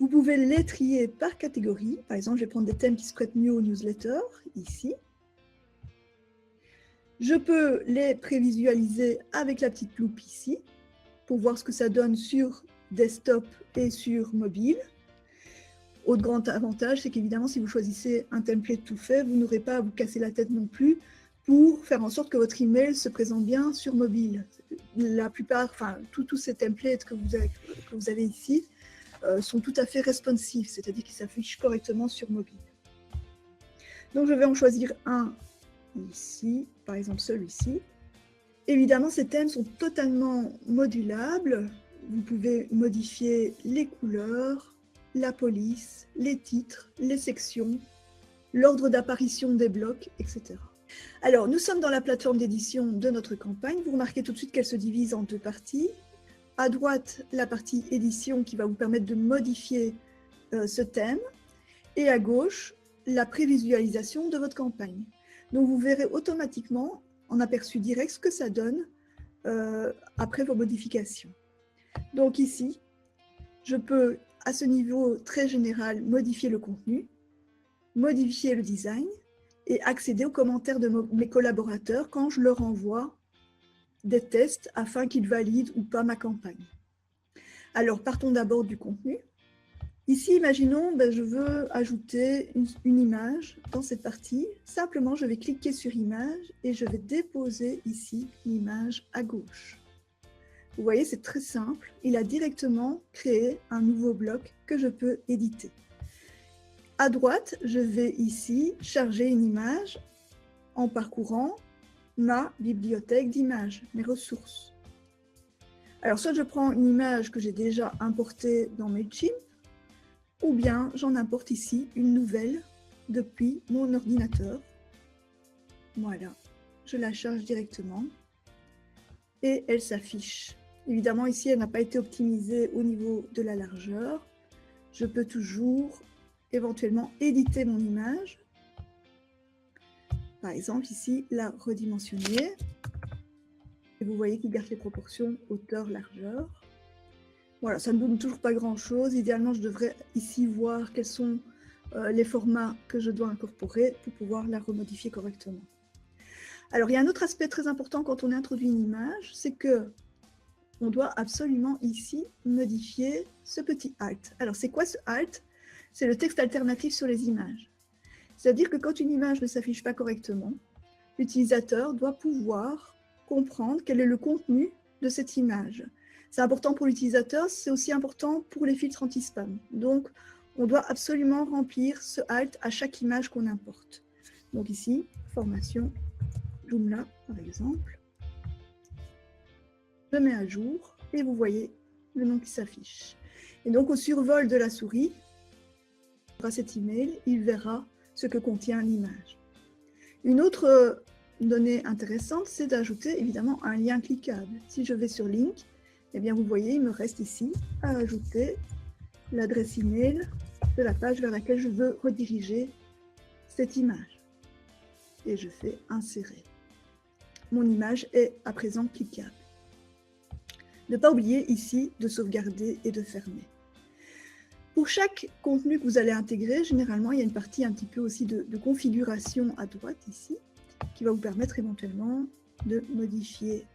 Vous pouvez les trier par catégorie. Par exemple, je vais prendre des thèmes qui se prêtent mieux aux newsletters, ici. Je peux les prévisualiser avec la petite loupe ici, pour voir ce que ça donne sur desktop et sur mobile. Autre grand avantage, c'est qu'évidemment, si vous choisissez un template tout fait, vous n'aurez pas à vous casser la tête non plus pour faire en sorte que votre email se présente bien sur mobile. La plupart, enfin, tous ces templates que vous avez ici sont tout à fait responsive, c'est-à-dire qu'ils s'affichent correctement sur mobile. Donc, je vais en choisir un ici, par exemple celui-ci. Évidemment, ces thèmes sont totalement modulables. Vous pouvez modifier les couleurs, la police, les titres, les sections, l'ordre d'apparition des blocs, etc. Alors, nous sommes dans la plateforme d'édition de notre campagne. Vous remarquez tout de suite qu'elle se divise en deux parties. À droite, la partie édition qui va vous permettre de modifier ce thème. Et à gauche, la prévisualisation de votre campagne. Donc, vous verrez automatiquement, en aperçu direct, ce que ça donne après vos modifications. Donc ici, je peux, à ce niveau très général, modifier le contenu, modifier le design et accéder aux commentaires de mes collaborateurs quand je leur envoie des tests afin qu'ils valident ou pas ma campagne. Alors, partons d'abord du contenu. Ici, imaginons, je veux ajouter une image dans cette partie. Simplement, je vais cliquer sur image et je vais déposer ici l'image à gauche. Vous voyez, c'est très simple. Il a directement créé un nouveau bloc que je peux éditer. À droite, je vais ici charger une image en parcourant ma bibliothèque d'images, mes ressources. Alors, soit je prends une image que j'ai déjà importée dans Mailchimp, ou bien j'en importe ici une nouvelle depuis mon ordinateur. Voilà, je la charge directement et elle s'affiche. Évidemment, ici, elle n'a pas été optimisée au niveau de la largeur. Je peux toujours éventuellement éditer mon image. Par exemple, ici, la redimensionner. Et vous voyez qu'il garde les proportions hauteur-largeur. Voilà, ça ne donne toujours pas grand-chose. Idéalement, je devrais ici voir quels sont les formats que je dois incorporer pour pouvoir la remodifier correctement. Alors, il y a un autre aspect très important quand on introduit une image, c'est que on doit absolument ici modifier ce petit alt. Alors, c'est quoi ce alt? C'est le texte alternatif sur les images. C'est-à-dire que quand une image ne s'affiche pas correctement, l'utilisateur doit pouvoir comprendre quel est le contenu de cette image. C'est important pour l'utilisateur, c'est aussi important pour les filtres anti-spam. Donc, on doit absolument remplir ce alt à chaque image qu'on importe. Donc ici, formation Joomla, par exemple. Je mets à jour et vous voyez le nom qui s'affiche. Et donc, au survol de la souris, à cet email, il verra ce que contient l'image. Une autre donnée intéressante, c'est d'ajouter évidemment un lien cliquable. Si je vais sur Link, eh bien, vous voyez, il me reste ici à ajouter l'adresse email de la page vers laquelle je veux rediriger cette image. Et je fais insérer. Mon image est à présent cliquable. Ne pas oublier ici de sauvegarder et de fermer. Pour chaque contenu que vous allez intégrer, généralement, il y a une partie un petit peu aussi de configuration à droite ici, qui va vous permettre éventuellement de modifier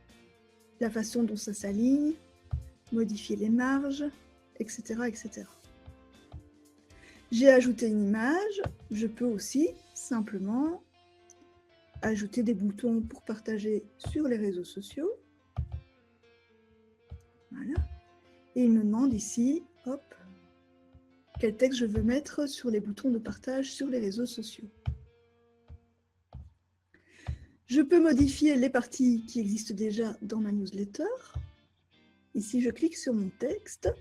la façon dont ça s'aligne, modifier les marges, etc., etc. J'ai ajouté une image, je peux aussi simplement ajouter des boutons pour partager sur les réseaux sociaux. Voilà. Et il me demande ici, hop, quel texte je veux mettre sur les boutons de partage sur les réseaux sociaux. Je peux modifier les parties qui existent déjà dans ma newsletter. Ici, je clique sur mon texte.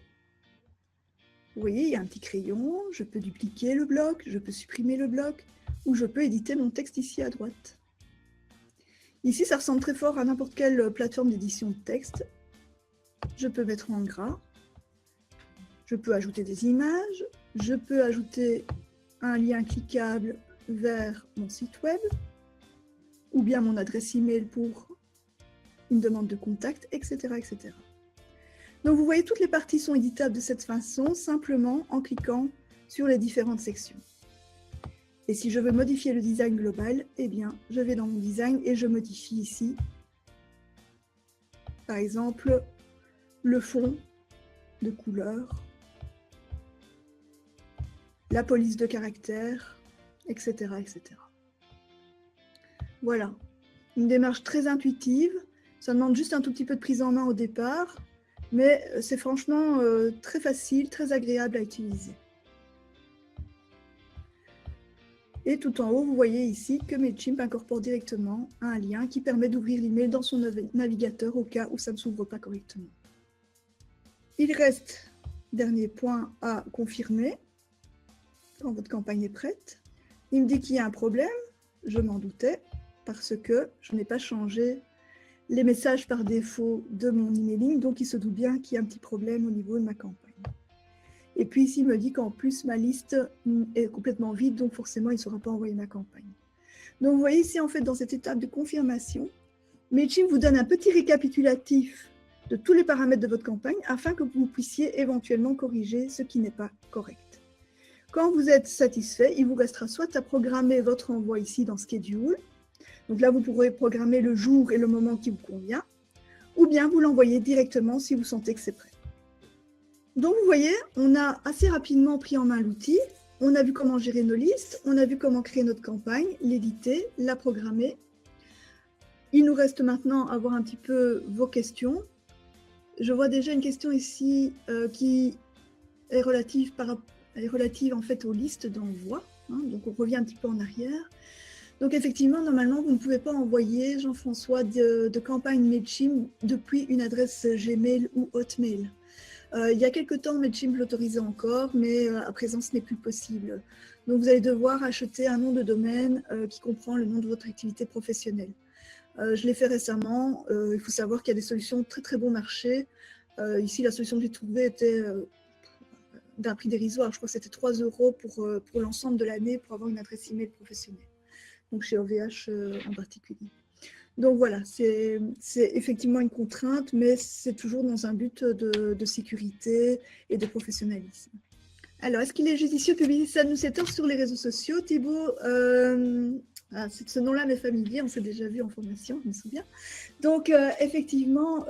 Vous voyez, il y a un petit crayon. Je peux dupliquer le bloc, je peux supprimer le bloc, ou je peux éditer mon texte ici à droite. Ici, ça ressemble très fort à n'importe quelle plateforme d'édition de texte. Je peux mettre en gras. Je peux ajouter des images. Je peux ajouter un lien cliquable vers mon site web, ou bien mon adresse email pour une demande de contact, etc., etc. Donc, vous voyez, toutes les parties sont éditables de cette façon, simplement en cliquant sur les différentes sections. Et si je veux modifier le design global, eh bien, je vais dans mon design et je modifie ici, par exemple, le fond de couleur. la police de caractère, etc., etc. Voilà, une démarche très intuitive. Ça demande juste un tout petit peu de prise en main au départ, mais c'est franchement très facile, très agréable à utiliser. Et tout en haut, vous voyez ici que Mailchimp incorpore directement un lien qui permet d'ouvrir l'email dans son navigateur au cas où ça ne s'ouvre pas correctement. Il reste, dernier point à confirmer, quand votre campagne est prête. Il me dit qu'il y a un problème, je m'en doutais, parce que je n'ai pas changé les messages par défaut de mon emailing, donc il se doute bien qu'il y a un petit problème au niveau de ma campagne. Et puis ici, il me dit qu'en plus, ma liste est complètement vide, donc forcément, il ne saura pas envoyer ma campagne. Donc vous voyez ici, en fait, dans cette étape de confirmation, Mailchimp vous donne un petit récapitulatif de tous les paramètres de votre campagne afin que vous puissiez éventuellement corriger ce qui n'est pas correct. Quand vous êtes satisfait, il vous restera soit à programmer votre envoi ici dans Schedule, donc là, vous pourrez programmer le jour et le moment qui vous convient, ou bien vous l'envoyez directement si vous sentez que c'est prêt. Donc, vous voyez, on a assez rapidement pris en main l'outil. On a vu comment gérer nos listes, on a vu comment créer notre campagne, l'éditer, la programmer. Il nous reste maintenant à voir un petit peu vos questions. Je vois déjà une question ici qui est relative en fait aux listes d'envoi. Donc, on revient un petit peu en arrière. Donc, effectivement, normalement, vous ne pouvez pas envoyer, Jean-François, de campagne Mailchimp depuis une adresse Gmail ou Hotmail. Il y a quelques temps, Mailchimp l'autorisait encore, mais à présent, ce n'est plus possible. Donc, vous allez devoir acheter un nom de domaine qui comprend le nom de votre activité professionnelle. Je l'ai fait récemment. Il faut savoir qu'il y a des solutions très, très bon marché. Ici, la solution que j'ai trouvée était d'un prix dérisoire. Je crois que c'était 3 € pour l'ensemble de l'année pour avoir une adresse email professionnelle. Donc, chez OVH en particulier. Donc voilà, c'est effectivement une contrainte, mais c'est toujours dans un but de sécurité et de professionnalisme. Alors, est-ce qu'il est judicieux de publier sa newsletter sur les réseaux sociaux, Thibaut? Ce nom-là m'est familier, on s'est déjà vu en formation, je me souviens. Donc, effectivement,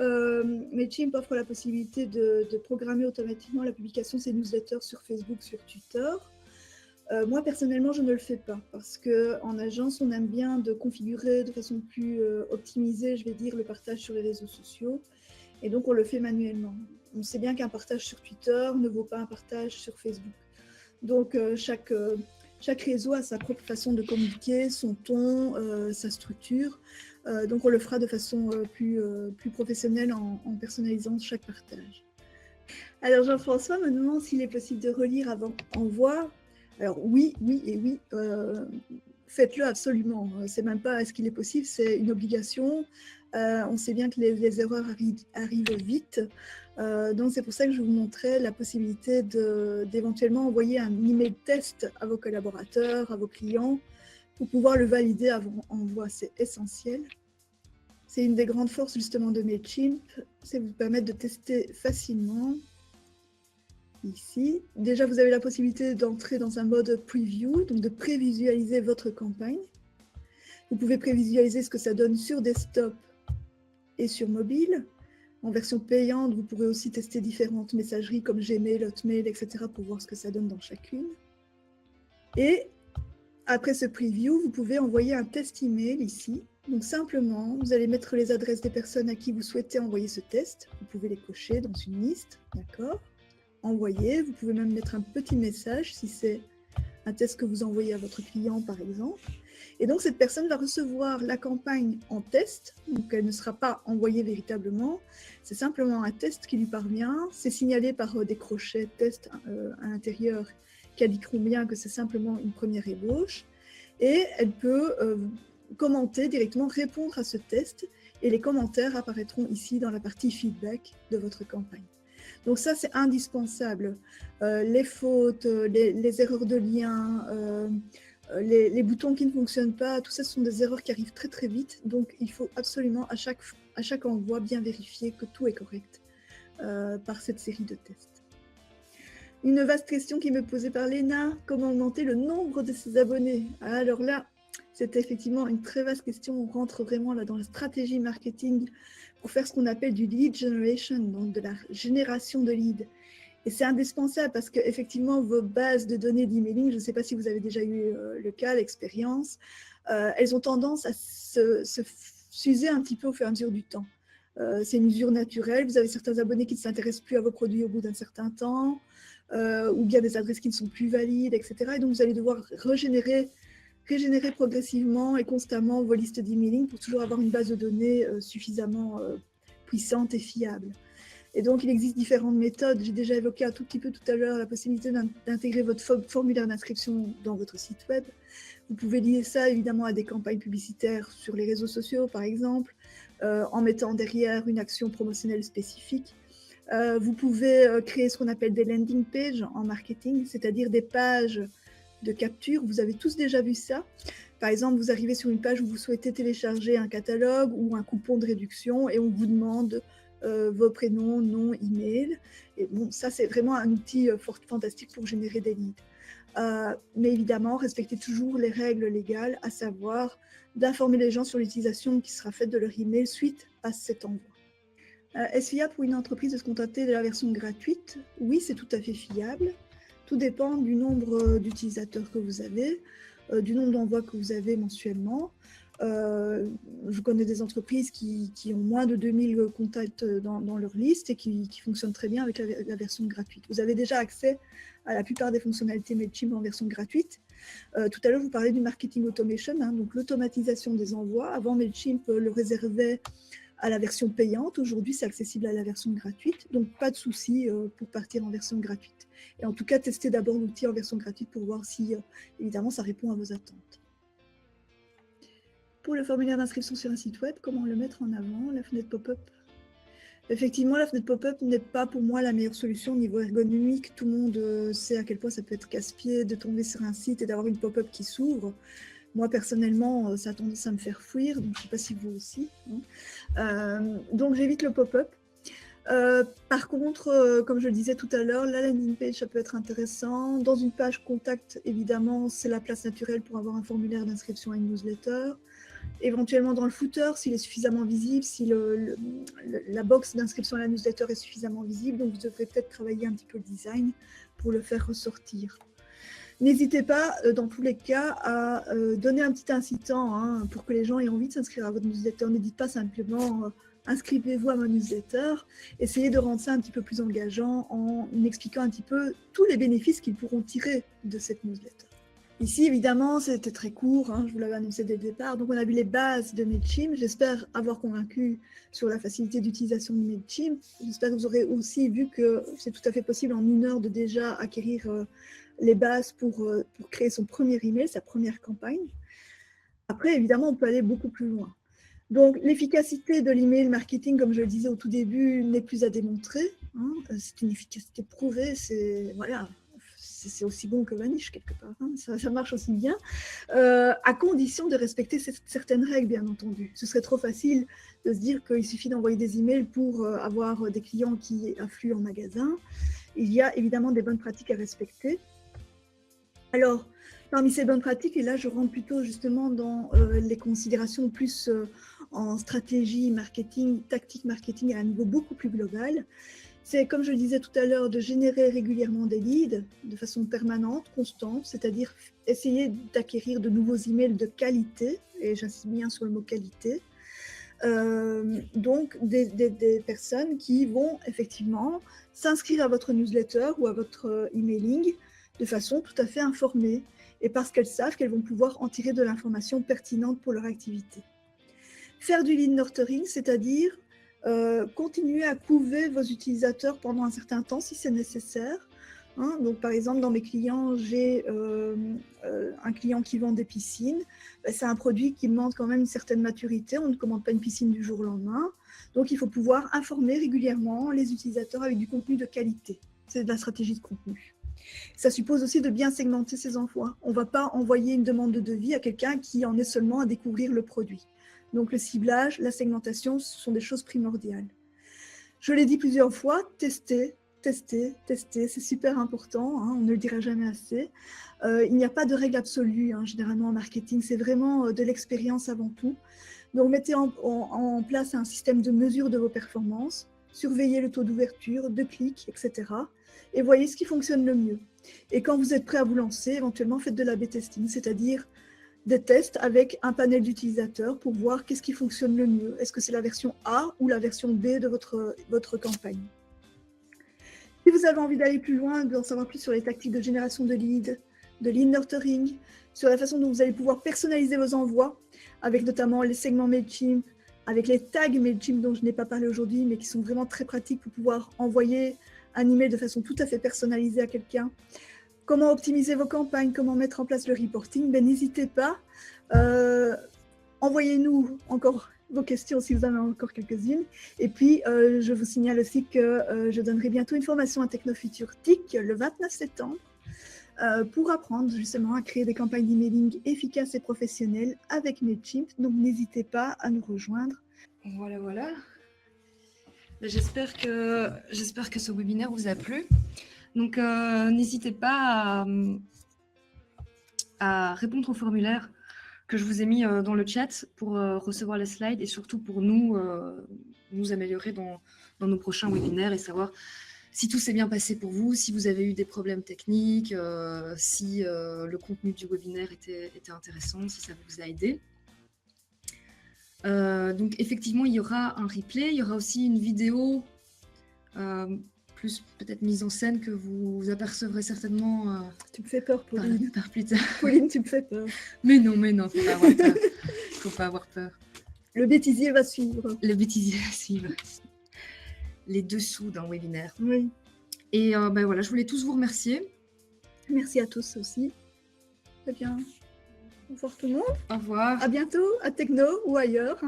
Mailchimp offre la possibilité de programmer automatiquement la publication de ses newsletters sur Facebook, sur Twitter. Moi, personnellement, je ne le fais pas parce qu'en agence, on aime bien de configurer de façon plus optimisée, je vais dire, le partage sur les réseaux sociaux. Et donc, on le fait manuellement. On sait bien qu'un partage sur Twitter ne vaut pas un partage sur Facebook. Donc, chaque réseau a sa propre façon de communiquer, son ton, sa structure. Donc, on le fera de façon plus professionnelle en personnalisant chaque partage. Alors, Jean-François me demande s'il est possible de relire avant envoi. Alors oui, faites-le absolument. C'est même pas est-ce qu'il est possible, c'est une obligation. On sait bien que les erreurs arrivent vite. Donc c'est pour ça que je vous montrais la possibilité d'éventuellement envoyer un email test à vos collaborateurs, à vos clients, pour pouvoir le valider avant envoi. C'est essentiel. C'est une des grandes forces justement de Mailchimp, c'est vous permettre de tester facilement. Ici, déjà, vous avez la possibilité d'entrer dans un mode preview, donc de prévisualiser votre campagne. Vous pouvez prévisualiser ce que ça donne sur desktop et sur mobile. En version payante, vous pourrez aussi tester différentes messageries comme Gmail, Hotmail, etc. pour voir ce que ça donne dans chacune. Et après ce preview, vous pouvez envoyer un test email ici. Donc simplement, vous allez mettre les adresses des personnes à qui vous souhaitez envoyer ce test. Vous pouvez les cocher dans une liste, d'accord ? Envoyer, vous pouvez même mettre un petit message si c'est un test que vous envoyez à votre client par exemple. Et donc cette personne va recevoir la campagne en test, donc elle ne sera pas envoyée véritablement, c'est simplement un test qui lui parvient, c'est signalé par des crochets test à l'intérieur qui indiqueront bien que c'est simplement une première ébauche, et elle peut commenter directement, répondre à ce test, et les commentaires apparaîtront ici dans la partie feedback de votre campagne. Donc ça, c'est indispensable. Les fautes, les erreurs de lien, les boutons qui ne fonctionnent pas, tout ça, ce sont des erreurs qui arrivent très très vite. Donc il faut absolument à chaque envoi bien vérifier que tout est correct par cette série de tests. Une vaste question qui m'est posée par Léna, comment augmenter le nombre de ses abonnés? Alors là, c'est effectivement une très vaste question. On rentre vraiment là dans la stratégie marketing pour faire ce qu'on appelle du lead generation, donc de la génération de leads. Et c'est indispensable parce qu'effectivement, vos bases de données d'emailing, je ne sais pas si vous avez déjà eu le cas, l'expérience, elles ont tendance à s'user un petit peu au fur et à mesure du temps. C'est une usure naturelle. Vous avez certains abonnés qui ne s'intéressent plus à vos produits au bout d'un certain temps, ou bien des adresses qui ne sont plus valides, etc. Et donc, vous allez devoir régénérer progressivement et constamment vos listes d'emailing pour toujours avoir une base de données suffisamment puissante et fiable. Et donc, il existe différentes méthodes. J'ai déjà évoqué un tout petit peu tout à l'heure la possibilité d'intégrer votre formulaire d'inscription dans votre site web. Vous pouvez lier ça évidemment à des campagnes publicitaires sur les réseaux sociaux, par exemple, en mettant derrière une action promotionnelle spécifique. Vous pouvez créer ce qu'on appelle des landing pages en marketing, c'est-à-dire des pages de capture. Vous avez tous déjà vu ça. Par exemple, vous arrivez sur une page où vous souhaitez télécharger un catalogue ou un coupon de réduction et on vous demande vos prénoms, noms, email. Et bon, ça, c'est vraiment un outil fantastique pour générer des leads. Mais évidemment, respectez toujours les règles légales, à savoir d'informer les gens sur l'utilisation qui sera faite de leur email suite à cet envoi. Est-ce fiable pour une entreprise de se contenter de la version gratuite? Oui, c'est tout à fait fiable. Tout dépend du nombre d'utilisateurs que vous avez, du nombre d'envois que vous avez mensuellement. Je connais des entreprises qui ont moins de 2000 contacts dans leur liste et qui fonctionnent très bien avec la version gratuite. Vous avez déjà accès à la plupart des fonctionnalités Mailchimp en version gratuite. Tout à l'heure, vous parlez du marketing automation, donc l'automatisation des envois. Avant, Mailchimp le réservait à la version payante. Aujourd'hui, c'est accessible à la version gratuite. Donc, pas de souci pour partir en version gratuite. Et en tout cas, testez d'abord l'outil en version gratuite pour voir si, évidemment, ça répond à vos attentes. Pour le formulaire d'inscription sur un site web, comment le mettre en avant? La fenêtre pop-up. Effectivement, la fenêtre pop-up n'est pas pour moi la meilleure solution au niveau ergonomique. Tout le monde sait à quel point ça peut être casse-pied de tomber sur un site et d'avoir une pop-up qui s'ouvre. Moi, personnellement, ça a tendance à me faire fuir, donc je ne sais pas si vous aussi. Donc, j'évite le pop-up. Par contre, comme je le disais tout à l'heure, la landing page, ça peut être intéressant. Dans une page contact, évidemment, c'est la place naturelle pour avoir un formulaire d'inscription à une newsletter. Éventuellement dans le footer, s'il est suffisamment visible, si la box d'inscription à la newsletter est suffisamment visible, donc vous devrez peut-être travailler un petit peu le design pour le faire ressortir. N'hésitez pas, dans tous les cas, à donner un petit incitant pour que les gens aient envie de s'inscrire à votre newsletter. N'hésitez pas simplement inscrivez-vous à ma newsletter. Essayez de rendre ça un petit peu plus engageant en expliquant un petit peu tous les bénéfices qu'ils pourront tirer de cette newsletter. Ici, évidemment, c'était très court, je vous l'avais annoncé dès le départ. Donc, on a vu les bases de Mailchimp. J'espère avoir convaincu sur la facilité d'utilisation de Mailchimp. J'espère que vous aurez aussi vu que c'est tout à fait possible en 1 heure de déjà acquérir les bases pour créer son premier email, sa première campagne. Après, évidemment, on peut aller beaucoup plus loin. Donc, l'efficacité de l'email marketing, comme je le disais au tout début, n'est plus à démontrer. C'est une efficacité prouvée, c'est aussi bon que Vanish quelque part, ça marche aussi bien, à condition de respecter certaines règles, bien entendu. Ce serait trop facile de se dire qu'il suffit d'envoyer des emails pour avoir des clients qui affluent en magasin. Il y a évidemment des bonnes pratiques à respecter. Alors, parmi ces bonnes pratiques, et là je rentre plutôt justement dans les considérations plus en stratégie marketing, tactique marketing à un niveau beaucoup plus global, c'est, comme je le disais tout à l'heure, de générer régulièrement des leads de façon permanente, constante, c'est-à-dire essayer d'acquérir de nouveaux emails de qualité, et j'insiste bien sur le mot qualité. Donc, des personnes qui vont effectivement s'inscrire à votre newsletter ou à votre emailing de façon tout à fait informée, et parce qu'elles savent qu'elles vont pouvoir en tirer de l'information pertinente pour leur activité. Faire du lead nurturing, c'est-à-dire continuer à couver vos utilisateurs pendant un certain temps si c'est nécessaire. Donc, par exemple, dans mes clients, j'ai un client qui vend des piscines. C'est un produit qui demande quand même une certaine maturité. On ne commande pas une piscine du jour au lendemain. Donc, il faut pouvoir informer régulièrement les utilisateurs avec du contenu de qualité. C'est de la stratégie de contenu. Ça suppose aussi de bien segmenter ses envois. On ne va pas envoyer une demande de devis à quelqu'un qui en est seulement à découvrir le produit. Donc, le ciblage, la segmentation, ce sont des choses primordiales. Je l'ai dit plusieurs fois, tester, c'est super important, on ne le dira jamais assez. Il n'y a pas de règle absolue, généralement en marketing, c'est vraiment de l'expérience avant tout. Donc, mettez en place un système de mesure de vos performances, surveillez le taux d'ouverture, de clics, etc. et voyez ce qui fonctionne le mieux. Et quand vous êtes prêt à vous lancer, éventuellement faites de l'A/B testing, c'est-à-dire des tests avec un panel d'utilisateurs pour voir qu'est-ce qui fonctionne le mieux. Est-ce que c'est la version A ou la version B de votre campagne? Si vous avez envie d'aller plus loin, d'en savoir plus sur les tactiques de génération de leads, de lead nurturing, sur la façon dont vous allez pouvoir personnaliser vos envois, avec notamment les segments MailChimp, avec les tags MailChimp dont je n'ai pas parlé aujourd'hui, mais qui sont vraiment très pratiques pour pouvoir envoyer un email de façon tout à fait personnalisée à quelqu'un. Comment optimiser vos campagnes, comment mettre en place le reporting, n'hésitez pas. Envoyez-nous encore vos questions si vous en avez encore quelques-unes. Et puis, je vous signale aussi que je donnerai bientôt une formation à Technofuture TIC le 29 septembre pour apprendre justement à créer des campagnes d'emailing efficaces et professionnelles avec MailChimp. Donc, n'hésitez pas à nous rejoindre.
Voilà, voilà. J'espère que ce webinaire vous a plu. Donc, n'hésitez pas à répondre au formulaire que je vous ai mis dans le chat pour recevoir les slides et surtout pour nous améliorer dans nos prochains webinaires et savoir si tout s'est bien passé pour vous, si vous avez eu des problèmes techniques, si le contenu du webinaire était intéressant, si ça vous a aidé. Donc, effectivement, il y aura un replay, il y aura aussi une vidéo plus peut-être mise en scène que vous apercevrez certainement
tu me fais peur, Pauline.
Par plus tard.
Pauline, tu me fais peur.
Mais non, faut pas avoir peur. Faut pas avoir peur.
Le bêtisier va suivre.
Le bêtisier va suivre. Les dessous d'un webinaire.
Oui.
Et voilà, je voulais tous vous remercier.
Merci à tous aussi. Très bien. Au revoir tout le monde.
Au revoir.
À bientôt, à Techno ou ailleurs.